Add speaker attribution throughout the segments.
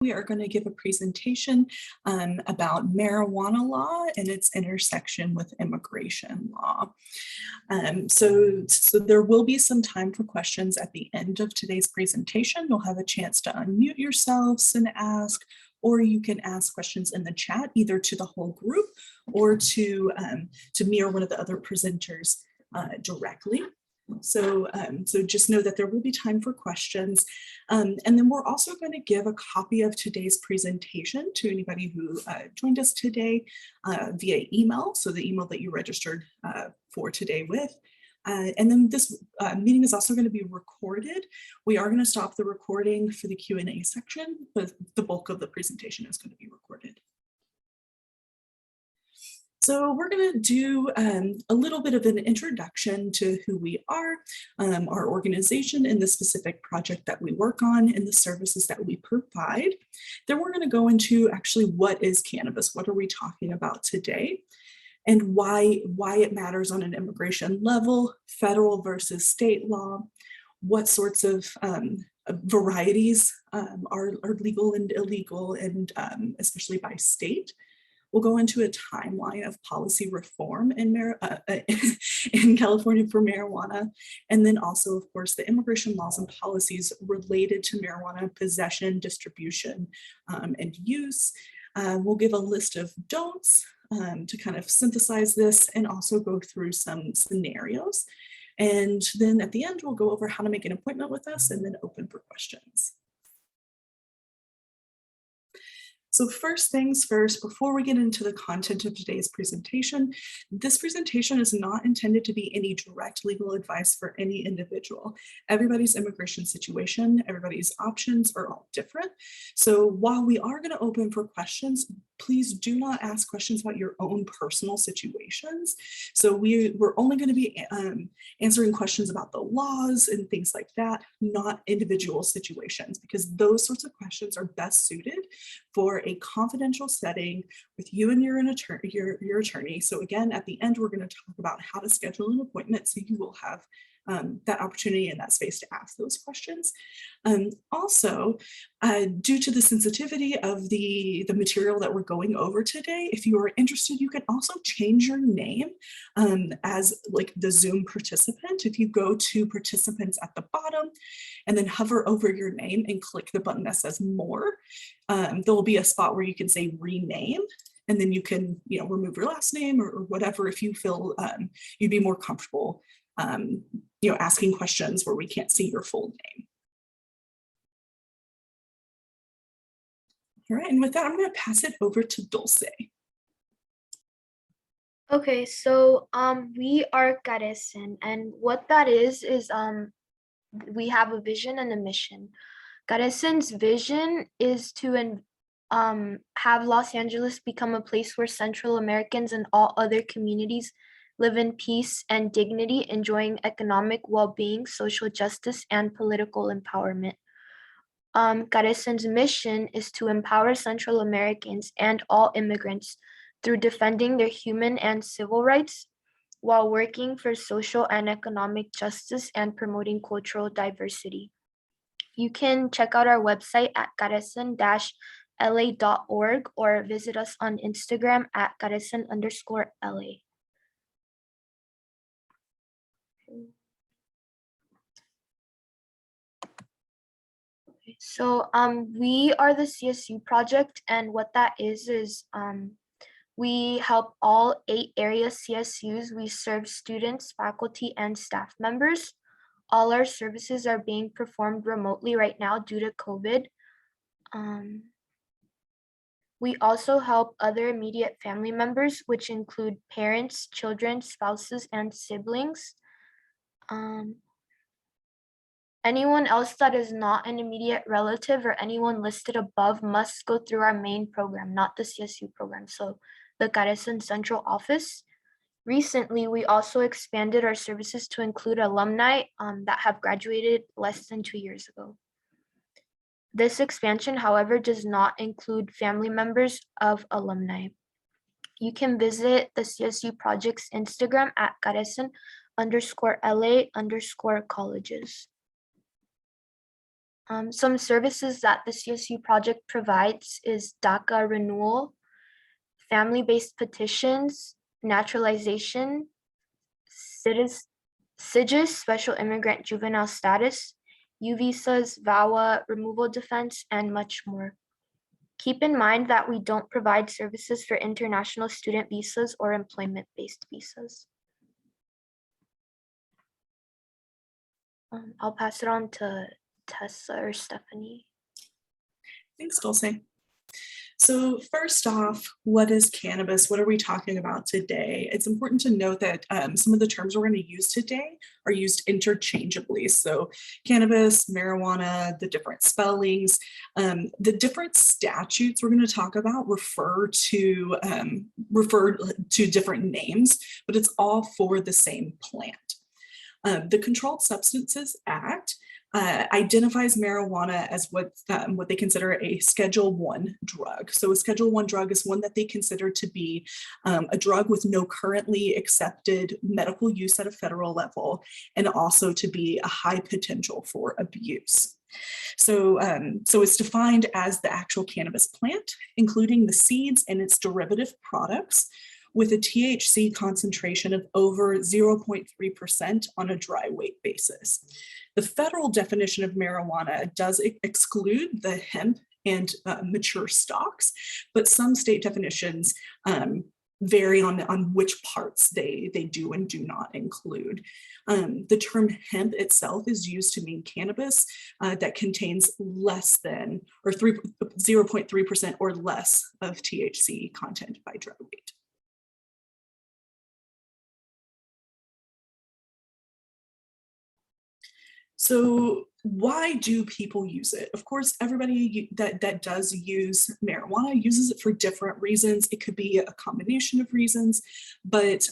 Speaker 1: We are going to give a presentation about marijuana law and its intersection with immigration law. So there will be some time for questions at the end of today's presentation. You'll have a chance to unmute yourselves and ask, or you can ask questions in the chat, either to the whole group or to me or one of the other presenters directly. So just know that there will be time for questions. And then we're also going to give a copy of today's presentation to anybody who joined us today via email. So the email that you registered for today with. And then this meeting is also going to be recorded. We are going to stop the recording for the Q&A section, but the bulk of the presentation is going to be recorded. So we're going to do a little bit of an introduction to who we are, our organization, and the specific project that we work on, and the services that we provide. Then we're going to go into actually what is cannabis, what are we talking about today, and why it matters on an immigration level, federal versus state law, what sorts of varieties are legal and illegal, and especially by state. We'll go into a timeline of policy reform in California for marijuana, and then also, of course, the immigration laws and policies related to marijuana possession, distribution, and use. We'll give a list of don'ts to kind of synthesize this and also go through some scenarios. And then at the end, we'll go over how to make an appointment with us and then open for questions. So first things first, before we get into the content of today's presentation, this presentation is not intended to be any direct legal advice for any individual. Everybody's immigration situation, everybody's options are all different. So while we are going to open for questions, please do not ask questions about your own personal situations. So we're only going to be answering questions about the laws and things like that, not individual situations, because those sorts of questions are best suited for a confidential setting with you and your attorney. So again, at the end, we're going to talk about how to schedule an appointment so you will have that opportunity and that space to ask those questions. Also, due to the sensitivity of the material that we're going over today, if you are interested, you can also change your name as like the Zoom participant. If you go to participants at the bottom and then hover over your name and click the button that says more, there will be a spot where you can say rename. And then you can, remove your last name or whatever if you feel you'd be more comfortable asking questions where we can't see your full name. All right, and with that, I'm going to pass it over to Dulce.
Speaker 2: Okay, so we are CARECEN, and what that is we have a vision and a mission. CARECEN's vision is to have Los Angeles become a place where Central Americans and all other communities live in peace and dignity, enjoying economic well-being, social justice, and political empowerment. CARECEN's mission is to empower Central Americans and all immigrants through defending their human and civil rights while working for social and economic justice and promoting cultural diversity. You can check out our website at carecen-la.org or visit us on Instagram at carecen_LA. So we are the CSU project, and what that is we help all 8 area CSUs. We serve students, faculty, and staff members. All our services are being performed remotely right now due to COVID. We also help other immediate family members, which include parents, children, spouses, and siblings. Anyone else that is not an immediate relative or anyone listed above must go through our main program, not the CSU program, so the CARECEN Central Office. Recently, we also expanded our services to include alumni that have graduated less than 2 years ago. This expansion, however, does not include family members of alumni. You can visit the CSU Project's Instagram at carecen_LA_colleges. Some services that the CSU project provides is DACA renewal, family-based petitions, naturalization, SIGIS, special immigrant juvenile status, U visas, VAWA, removal defense, and much more. Keep in mind that we don't provide services for international student visas or employment-based visas. I'll pass it on to Tessa or Stephanie.
Speaker 1: Thanks, Dulce. So first off, what is cannabis? What are we talking about today? It's important to note that some of the terms we're going to use today are used interchangeably. So cannabis, marijuana, the different spellings, the different statutes we're going to talk about refer to different names, but it's all for the same plant. The Controlled Substances Act identifies marijuana as what they consider a Schedule I drug. So a Schedule I drug is one that they consider to be a drug with no currently accepted medical use at a federal level, and also to be a high potential for abuse. So it's defined as the actual cannabis plant, including the seeds and its derivative products, with a THC concentration of over 0.3% on a dry weight basis. The federal definition of marijuana does exclude the hemp and mature stalks, but some state definitions vary on which parts they do and do not include. The term hemp itself is used to mean cannabis that contains less than or 0.3% or less of THC content by dry weight. So why do people use it? Of course, everybody that does use marijuana uses it for different reasons. It could be a combination of reasons, but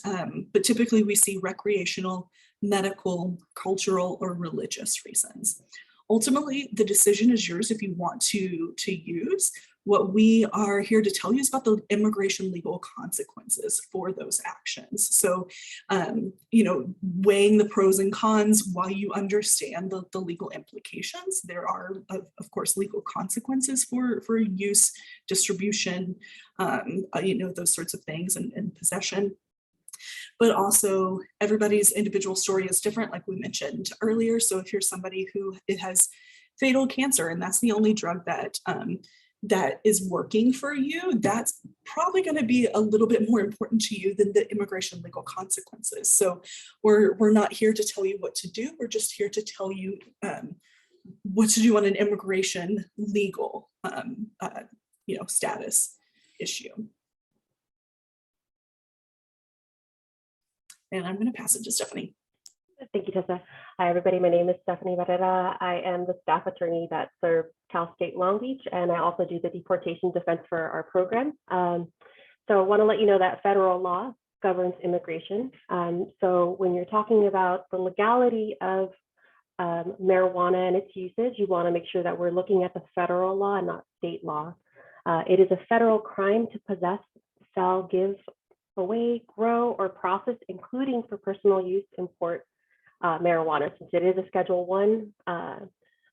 Speaker 1: typically we see recreational, medical, cultural, or religious reasons. Ultimately, the decision is yours if you want to use. What we are here to tell you is about the immigration legal consequences for those actions. So, weighing the pros and cons while you understand the legal implications. There are, of course, legal consequences for use, distribution, those sorts of things, and possession. But also everybody's individual story is different, like we mentioned earlier. So if you're somebody who has fatal cancer and that's the only drug that is working for you, that's probably going to be a little bit more important to you than the immigration legal consequences. So we're not here to tell you what to do. We're just here to tell you what to do on an immigration legal status issue. And I'm going to pass it to Stephanie.
Speaker 3: Thank you, Tessa. Hi, everybody. My name is Stephanie Barrera. I am the staff attorney that serves Cal State Long Beach, and I also do the deportation defense for our program. So I want to let you know that federal law governs immigration. So when you're talking about the legality of marijuana and its usage, you want to make sure that we're looking at the federal law and not state law. It is a federal crime to possess, sell, give away, grow, or process, including for personal use, import marijuana. Since it is a Schedule I,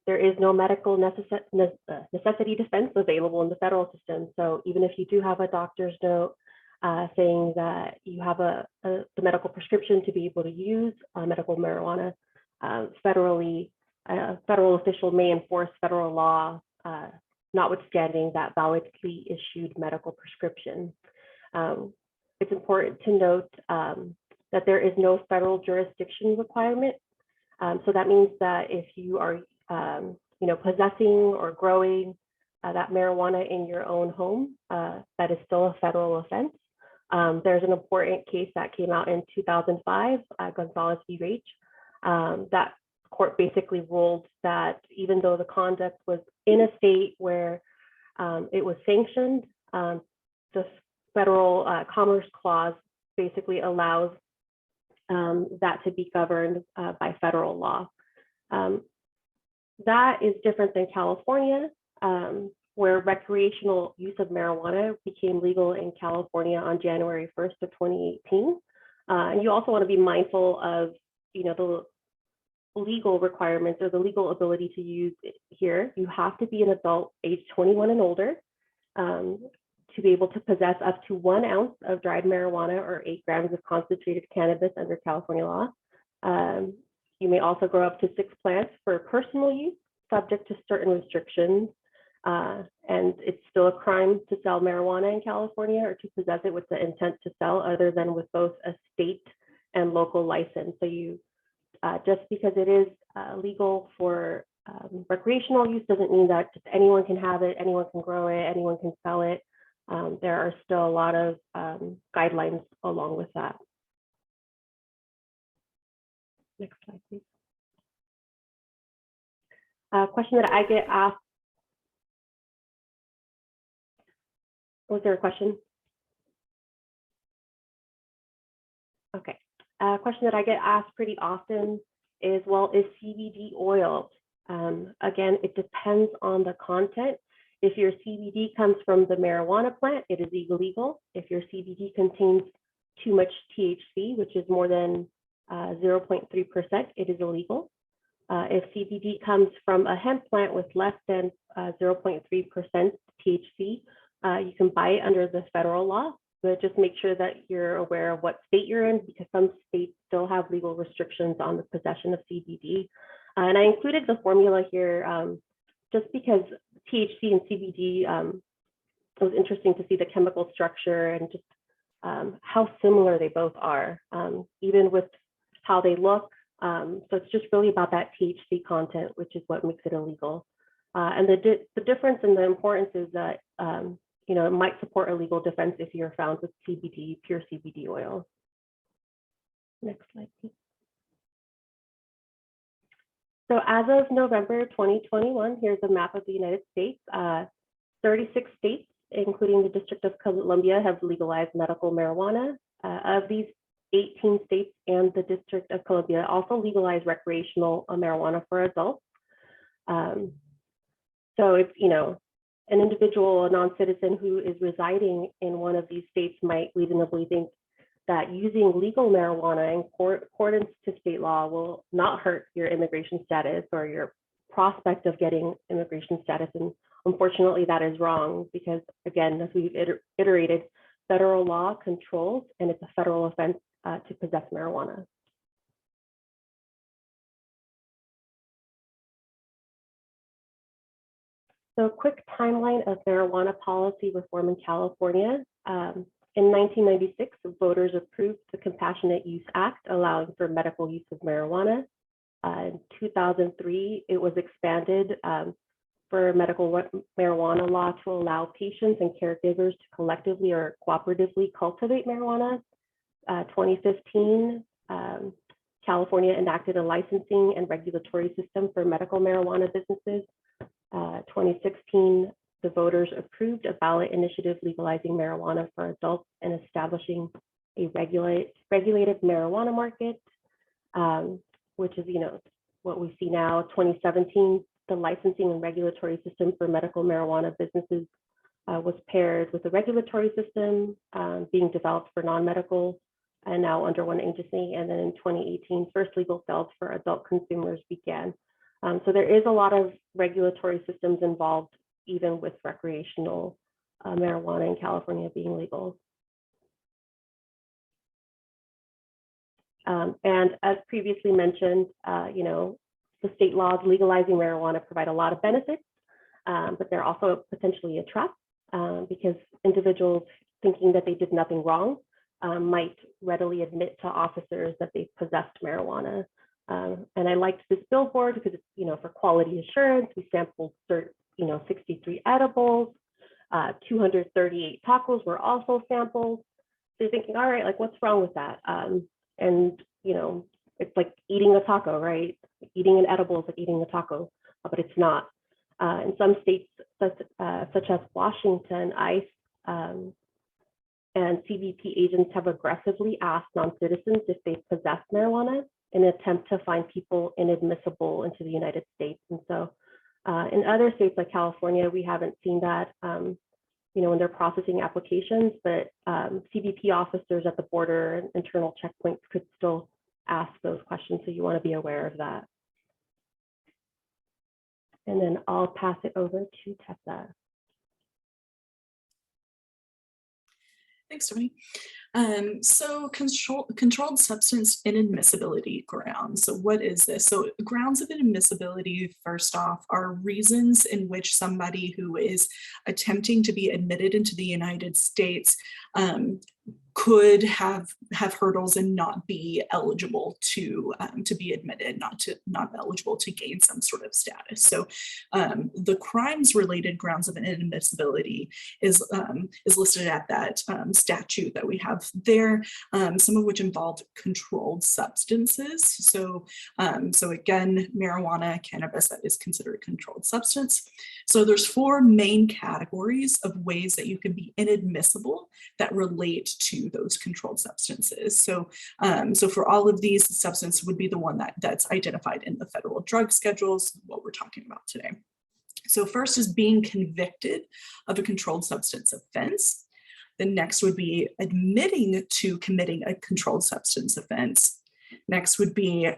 Speaker 3: there is no medical necessity defense available in the federal system. So even if you do have a doctor's note saying that you have the medical prescription to be able to use medical marijuana, federal official may enforce federal law, notwithstanding that validly issued medical prescription. It's important to note that there is no federal jurisdiction requirement. So that means that if you are, possessing or growing that marijuana in your own home, that is still a federal offense. There's an important case that came out in 2005, Gonzalez v. Raich. That court basically ruled that even though the conduct was in a state where it was sanctioned, the Federal Commerce Clause basically allows that to be governed by federal law. That is different than California, where recreational use of marijuana became legal in California on January 1st of 2018. And you also want to be mindful of, the legal requirements or the legal ability to use it here, you have to be an adult age 21 and older to be able to possess up to 1 ounce of dried marijuana or 8 grams of concentrated cannabis under California law. You may also grow up to 6 plants for personal use, subject to certain restrictions. And it's still a crime to sell marijuana in California or to possess it with the intent to sell, other than with both a state and local license. So you, just because it is legal for recreational use doesn't mean that just anyone can have it, anyone can grow it, anyone can sell it. There are still a lot of guidelines along with that. Next slide, please. Question that I get asked. Was there a question? Okay. A question that I get asked pretty often is, well, is CBD oil? Again, it depends on the content. If your CBD comes from the marijuana plant, it is illegal. If your CBD contains too much THC, which is more than 0.3%, it is illegal. If CBD comes from a hemp plant with less than 0.3% THC, you can buy it under the federal law, but just make sure that you're aware of what state you're in, because some states still have legal restrictions on the possession of CBD. And I included the formula here just because THC and CBD, it was interesting to see the chemical structure and just how similar they both are, even with how they look. So it's just really about that THC content, which is what makes it illegal. And the difference and the importance is that you know, it might support a legal defense if you're found with CBD, pure CBD oil. Next slide, please. So as of November 2021, here's a map of the United States. 36 states, including the District of Columbia, have legalized medical marijuana. Of these, 18 states and the District of Columbia also legalize recreational marijuana for adults. So if, you know, an individual, a non-citizen who is residing in one of these states might reasonably think that using legal marijuana in accordance to state law will not hurt your immigration status or your prospect of getting immigration status. And unfortunately, that is wrong because, again, as we've iterated, federal law controls, and it's a federal offense to possess marijuana. So a quick timeline of marijuana policy reform in California. In 1996, voters approved the Compassionate Use Act, allowing for medical use of marijuana. In 2003, it was expanded for medical marijuana law to allow patients and caregivers to collectively or cooperatively cultivate marijuana. 2015, California enacted a licensing and regulatory system for medical marijuana businesses. 2016, the voters approved a ballot initiative legalizing marijuana for adults and establishing a regulated marijuana market, which is, you know, what we see now. 2017, the licensing and regulatory system for medical marijuana businesses was paired with a regulatory system being developed for non-medical and now under one agency. And then in 2018, first legal sales for adult consumers began. So there is a lot of regulatory systems involved, even with recreational marijuana in California being legal. And as previously mentioned, you know, the state laws legalizing marijuana provide a lot of benefits, but they're also potentially a trap because individuals thinking that they did nothing wrong might readily admit to officers that they possessed marijuana. And I liked this billboard because it's, you know, for quality assurance. We sampled, 63 edibles, 238 tacos were also sampled. So you're thinking, all right, like what's wrong with that? And, you know, it's like eating a taco, right? Eating an edible is like eating a taco, but it's not. In some states, such as Washington, ICE and CBP agents have aggressively asked non-citizens if they possess marijuana in an attempt to find people inadmissible into the United States. And so in other states like California, we haven't seen that, you know, when they're processing applications, but CBP officers at the border and internal checkpoints could still ask those questions. So you want to be aware of that. And then I'll pass it over to Tessa.
Speaker 1: Thanks, Tony. So controlled substance inadmissibility grounds. So what is this? So grounds of inadmissibility, first off, are reasons in which somebody who is attempting to be admitted into the United States could have hurdles and not be eligible to be admitted, not eligible to gain some sort of status. So the crimes related grounds of inadmissibility is listed at that statute that we have there, some of which involve controlled substances. So again, marijuana, cannabis, that is considered a controlled substance. So there's 4 main categories of ways that you can be inadmissible that relate to those controlled substances. So for all of these, the substance would be the one that's identified in the federal drug schedules, what we're talking about today. So first is being convicted of a controlled substance offense. The next would be admitting to committing a controlled substance offense. Next would be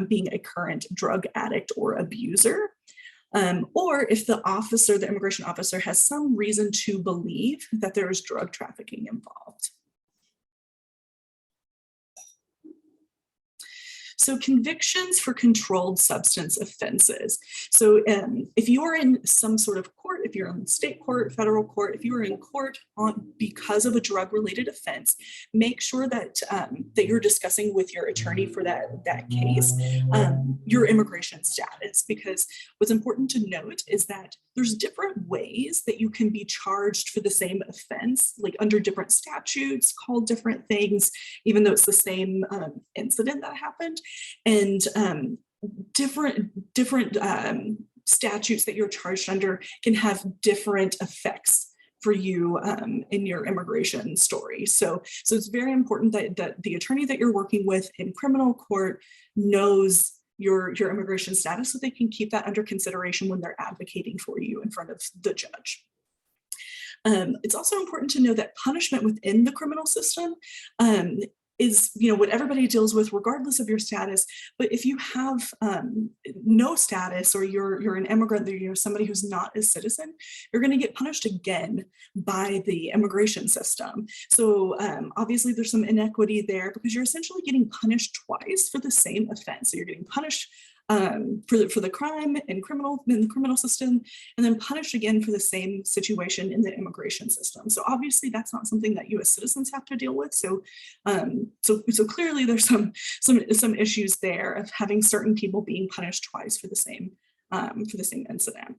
Speaker 1: being a current drug addict or abuser. Or if the immigration officer has some reason to believe that there is drug trafficking involved. So convictions for controlled substance offenses. So if you are in some sort of court, if you're in state court, federal court, if you are in court because of a drug-related offense, make sure that that you're discussing with your attorney for that case your immigration status, because what's important to note is that there's different ways that you can be charged for the same offense, like under different statutes, called different things, even though it's the same incident that happened. And different statutes that you're charged under can have different effects for you in your immigration story. So it's very important that the attorney that you're working with in criminal court knows your immigration status, so they can keep that under consideration when they're advocating for you in front of the judge. It's also important to know that punishment within the criminal system is, what everybody deals with regardless of your status. But if you have no status, or you're an immigrant, or you're somebody who's not a citizen, you're going to get punished again by the immigration system. So obviously there's some inequity there, because you're essentially getting punished twice for the same offense. So you're getting punished for the crime in the criminal system, and then punished again for the same situation in the immigration system. So obviously that's not something that U.S. citizens have to deal with. So clearly there's some issues there of having certain people being punished twice for the same incident.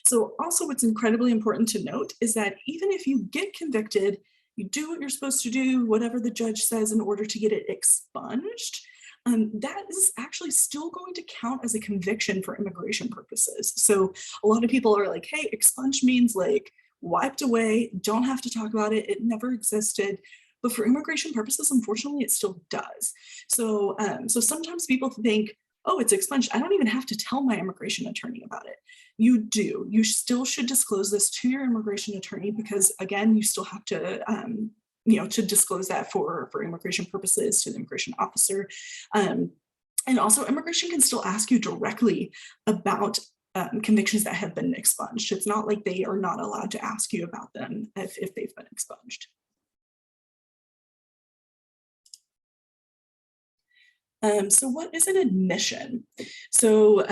Speaker 1: So also what's incredibly important to note is that even if you get convicted, you do what you're supposed to do, whatever the judge says, in order to get it expunged, that is actually still going to count as a conviction for immigration purposes. So a lot of people are like, hey, expunged means like wiped away, don't have to talk about it, it never existed. But for immigration purposes, unfortunately, it still does. So sometimes people think, oh, it's expunged, I don't even have to tell my immigration attorney about it. You do. You still should disclose this to your immigration attorney, because again, you still have to to disclose that for immigration purposes to the immigration officer. And also immigration can still ask you directly about convictions that have been expunged. It's not like they are not allowed to ask you about them if they've been expunged. So what is an admission? So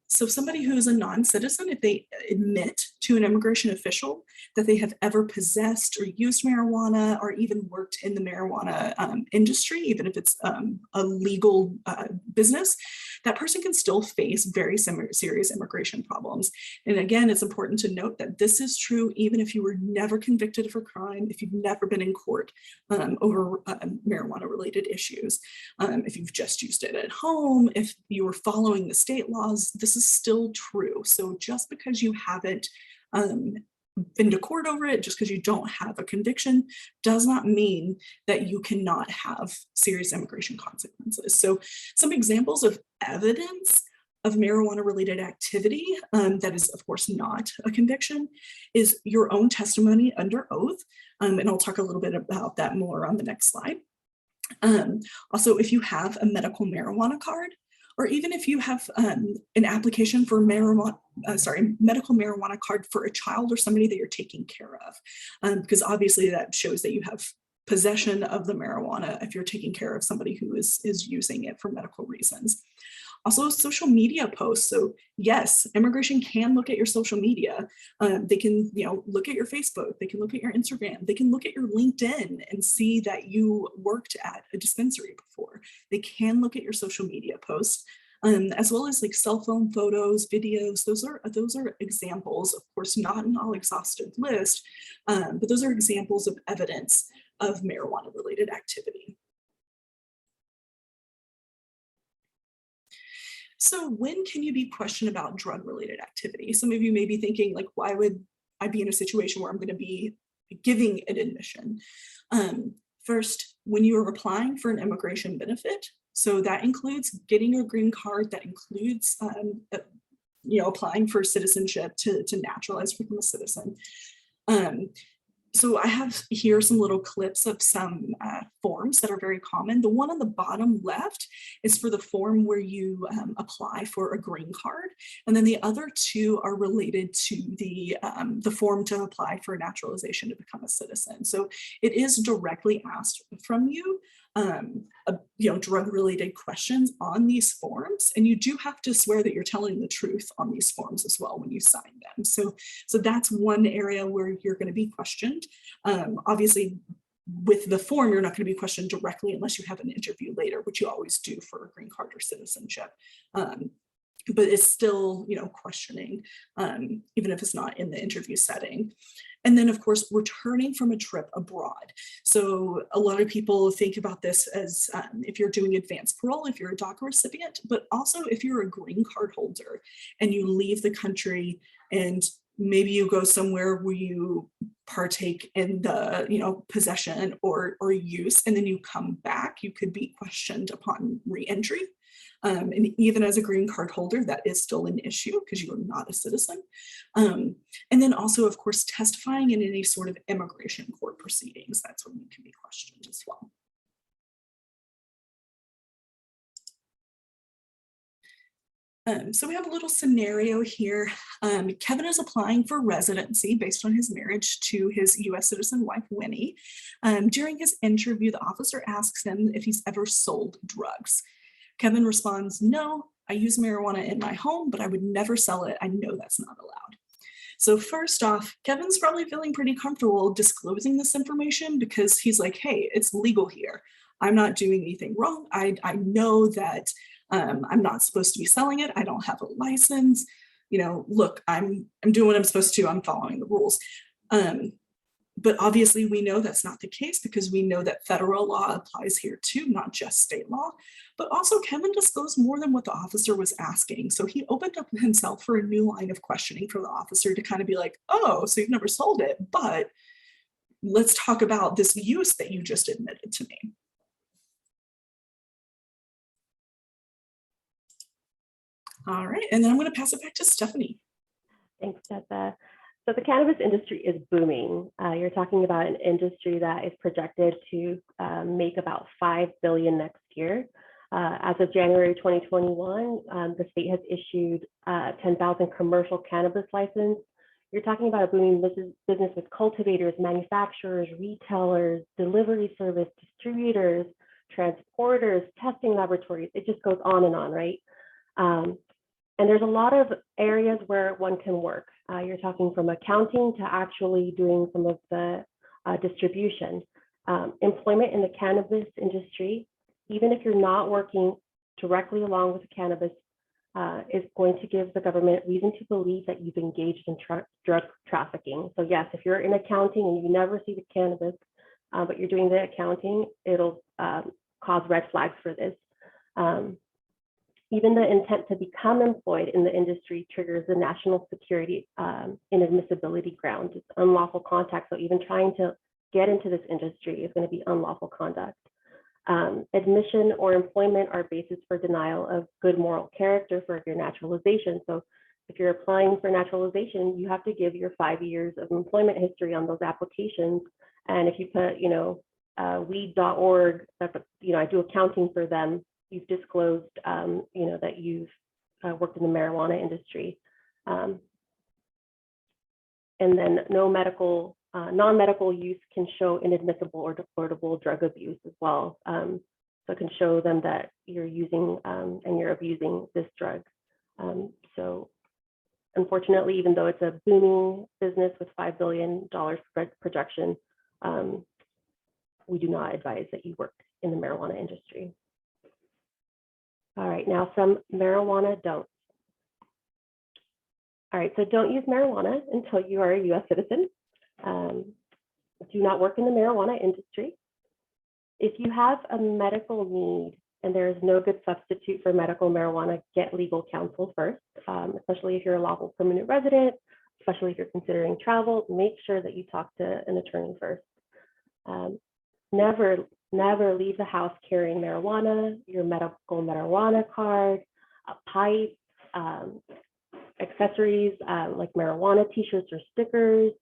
Speaker 1: somebody who is a non-citizen, if they admit to an immigration official that they have ever possessed or used marijuana, or even worked in the marijuana industry, even if it's a legal business, that person can still face very serious immigration problems. And again, it's important to note that this is true even if you were never convicted of a crime, if you've never been in court over marijuana-related issues, if you've just used it at home, if you were following the state laws, this is still true. So just because you haven't been to court over it, just because you don't have a conviction, does not mean that you cannot have serious immigration consequences. So some examples of evidence of marijuana-related activity that is, of course, not a conviction is your own testimony under oath. And I'll talk a little bit about that more on the next slide. Also, if you have a medical marijuana card, Or even if you have an application for marijuana, medical marijuana card for a child or somebody that you're taking care of, because obviously that shows that you have possession of the marijuana if you're taking care of somebody who is using it for medical reasons. Also, social media posts. So yes, immigration can look at your social media. They can, look at your Facebook. They can look at your Instagram. They can look at your LinkedIn and see that you worked at a dispensary before. They can look at your social media posts, as well as like cell phone photos, videos. Those are examples, of course, not an all exhaustive list, but those are examples of evidence of marijuana related activity. So when can you be questioned about drug-related activity? Some of you may be thinking, like, why would I be in a situation where I'm going to be giving an admission? First, when you are applying for an immigration benefit, so that includes getting a green card, that includes applying for citizenship to naturalize, become a citizen. So I have here some little clips of some forms that are very common. The one on the bottom left is for the form where you apply for a green card. And then the other two are related to the form to apply for naturalization to become a citizen. So it is directly asked from you, drug-related questions on these forms. And you do have to swear that you're telling the truth on these forms as well when you sign them. So that's one area where you're going to be questioned. Obviously, with the form, you're not going to be questioned directly unless you have an interview later, which you always do for a green card or citizenship. But it's still, questioning, even if it's not in the interview setting. And then, of course, returning from a trip abroad. So a lot of people think about this as if you're doing advanced parole, if you're a DACA recipient, but also if you're a green card holder and you leave the country and maybe you go somewhere where you partake in the, possession or use, and then you come back, you could be questioned upon re-entry. And even as a green card holder, that is still an issue because you are not a citizen. And then also, of course, testifying in any sort of immigration court proceedings, that's when you can be questioned as well. So we have a little scenario here. Kevin is applying for residency based on his marriage to his US citizen wife, Winnie. During his interview, the officer asks him if he's ever sold drugs. Kevin responds, "No, I use marijuana in my home, but I would never sell it. I know that's not allowed." So first off, Kevin's probably feeling pretty comfortable disclosing this information because he's like, hey, it's legal here. I'm not doing anything wrong. I know that I'm not supposed to be selling it. I don't have a license. Look, I'm doing what I'm supposed to. I'm following the rules. But obviously we know that's not the case because we know that federal law applies here too, not just state law. But also Kevin disclosed more than what the officer was asking. So he opened up himself for a new line of questioning for the officer to kind of be like, oh, so you've never sold it, but let's talk about this use that you just admitted to me. All right, and then I'm going to pass it back to Stephanie.
Speaker 3: Thanks, Tessa. So the cannabis industry is booming. You're talking about an industry that is projected to make about $5 billion next year. As of January 2021, the state has issued 10,000 commercial cannabis licenses. You're talking about a booming business with cultivators, manufacturers, retailers, delivery service, distributors, transporters, testing laboratories. It just goes on, right? And there's a lot of areas where one can work. You're talking from accounting to actually doing some of the distribution. Employment in the cannabis industry, even if you're not working directly along with the cannabis, is going to give the government reason to believe that you've engaged in drug trafficking. So yes, if you're in accounting and you never see the cannabis, but you're doing the accounting, it'll cause red flags for this. Even the intent to become employed in the industry triggers the national security inadmissibility grounds. It's unlawful contact. So even trying to get into this industry is going to be unlawful conduct. Admission or employment are basis for denial of good moral character for your naturalization. So if you're applying for naturalization, you have to give your 5 years of employment history on those applications. And if you put, weed.org, I do accounting for them, you've disclosed, that you've worked in the marijuana industry. And then no medical, non-medical use can show inadmissible or deportable drug abuse as well. So it can show them that you're using and you're abusing this drug. So unfortunately, even though it's a booming business with $5 billion projection, we do not advise that you work in the marijuana industry. All right, now some marijuana don'ts. All right, so don't use marijuana until you are a US citizen. Do not work in the marijuana industry. If you have a medical need and there is no good substitute for medical marijuana, get legal counsel first, especially if you're a lawful permanent resident, especially if you're considering travel, make sure that you talk to an attorney first. Never leave the house carrying marijuana, your medical marijuana card, a pipe, accessories like marijuana t-shirts or stickers.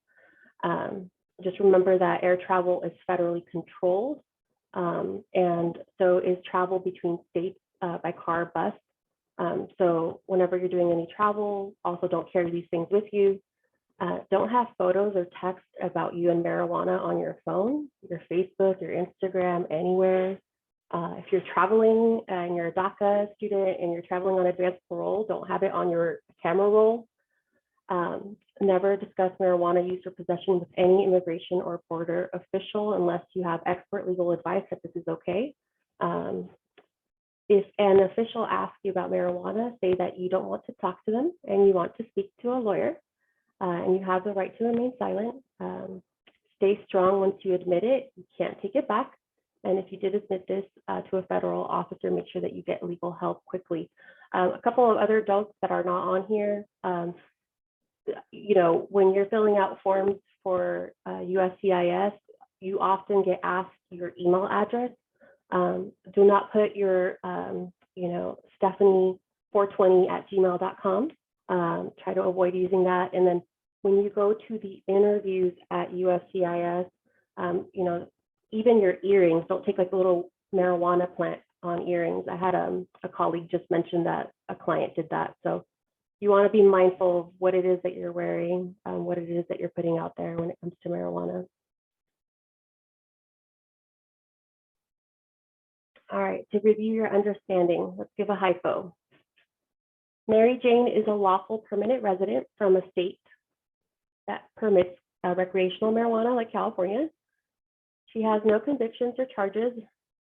Speaker 3: Just remember that air travel is federally controlled, and so is travel between states by car, bus. So whenever you're doing any travel, also don't carry these things with you. Don't have photos or text about you and marijuana on your phone, your Facebook, your Instagram, anywhere. If you're traveling and you're a DACA student and you're traveling on advanced parole, don't have it on your camera roll. Never discuss marijuana use or possession with any immigration or border official unless you have expert legal advice that this is okay. If an official asks you about marijuana, say that you don't want to talk to them and you want to speak to a lawyer, and you have the right to remain silent. Stay strong once you admit it. You can't take it back. And if you did admit this to a federal officer, make sure that you get legal help quickly. A couple of other don'ts that are not on here. When you're filling out forms for USCIS, you often get asked your email address. Do not put your, Stephanie420@gmail.com. Try to avoid using that. And then when you go to the interviews at USCIS, even your earrings, don't take like a little marijuana plant on earrings. I had a colleague just mention that a client did that. So you want to be mindful of what it is that you're wearing, what it is that you're putting out there when it comes to marijuana. All right, to review your understanding, let's give a hypo. Mary Jane is a lawful permanent resident from a state that permits recreational marijuana like California. She has no convictions or charges,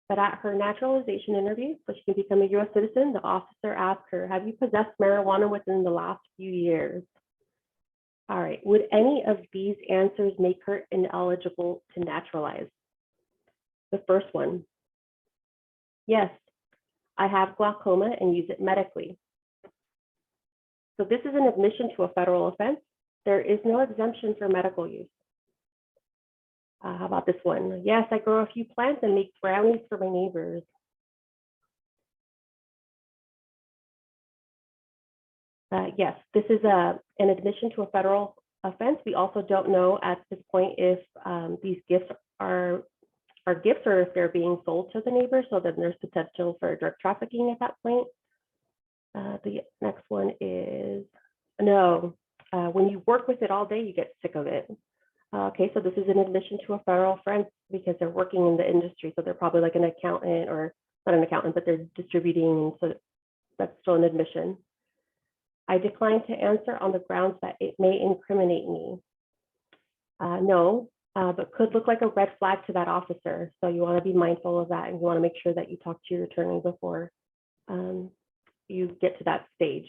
Speaker 3: but at her naturalization interview, so she can become a US citizen, the officer asked her, have you possessed marijuana within the last few years? All right, would any of these answers make her ineligible to naturalize? The first one, yes, I have glaucoma and use it medically. So this is an admission to a federal offense. There is no exemption for medical use. How about this one? Yes, I grow a few plants and make brownies for my neighbors. Yes, this is an admission to a federal offense. We also don't know at this point if these gifts are gifts or if they're being sold to the neighbor, so then there's potential for drug trafficking at that point. The next one is no. When you work with it all day, you get sick of it. Okay, so this is an admission to a federal offense because they're working in the industry, so they're probably like an accountant, or not an accountant, but they're distributing, so that's still an admission. I decline to answer on the grounds that it may incriminate me. No, but could look like a red flag to that officer, so you want to be mindful of that, and you want to make sure that you talk to your attorney before you get to that stage.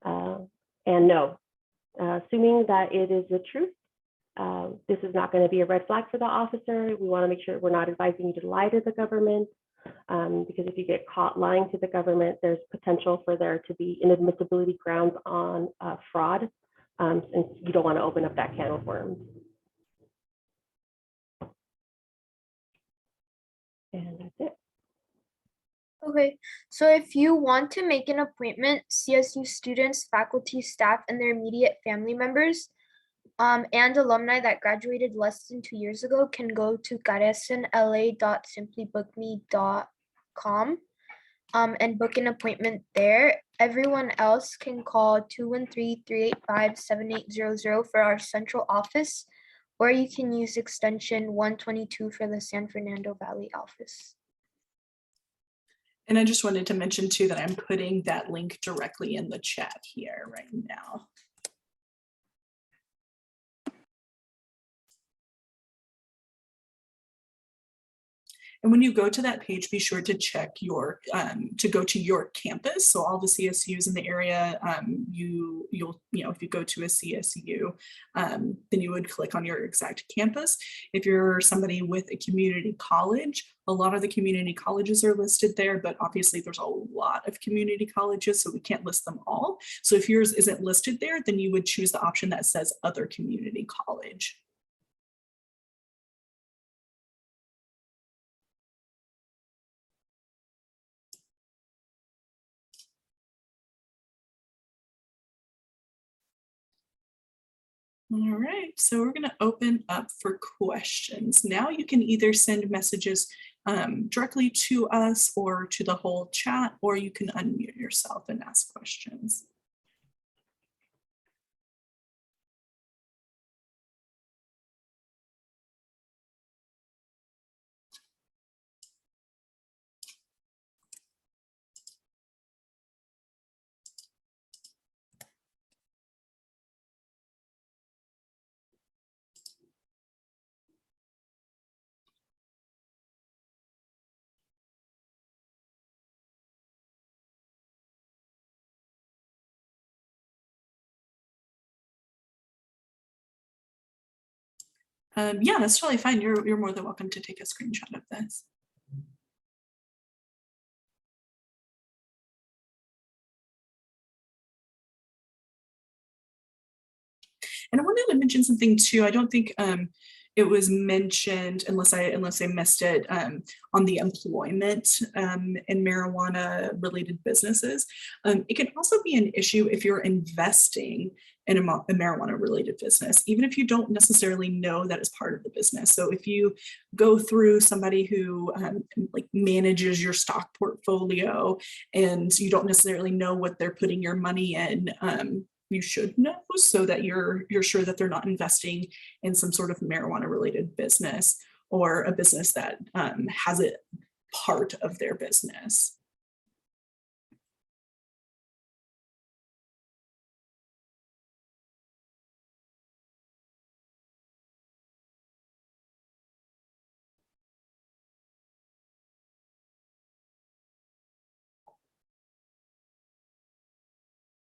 Speaker 3: And no, assuming that it is the truth, this is not going to be a red flag for the officer. We want to make sure we're not advising you to lie to the government, because if you get caught lying to the government, there's potential for there to be inadmissibility grounds on fraud, and you don't want to open up that can of worms. And that's it.
Speaker 2: Okay, so if you want to make an appointment, CSU students, faculty, staff, and their immediate family members and alumni that graduated less than 2 years ago can go to carecenla.simplybookme.com. and book an appointment there. Everyone else can call 213-385-7800 for our central office, or you can use extension 122 for the San Fernando Valley office.
Speaker 1: And I just wanted to mention too that I'm putting that link directly in the chat here right now. And when you go to that page, be sure to check your, to go to your campus. So all the CSUs in the area, if you go to a CSU, then you would click on your exact campus. If you're somebody with a community college, a lot of the community colleges are listed there, but obviously there's a lot of community colleges, so we can't list them all. So if yours isn't listed there, then you would choose the option that says other community college. All right, so we're going to open up for questions. Now you can either send messages directly to us or to the whole chat, or you can unmute yourself and ask questions. Yeah, that's totally fine. You're more than welcome to take a screenshot of this. And I wanted to mention something too. I don't think it was mentioned, unless I missed it, on the employment in marijuana related businesses. It can also be an issue if you're investing in a marijuana related business, even if you don't necessarily know that is part of the business. So if you go through somebody who like manages your stock portfolio and you don't necessarily know what they're putting your money in, you should know so that you're sure that they're not investing in some sort of marijuana related business or a business that has it part of their business.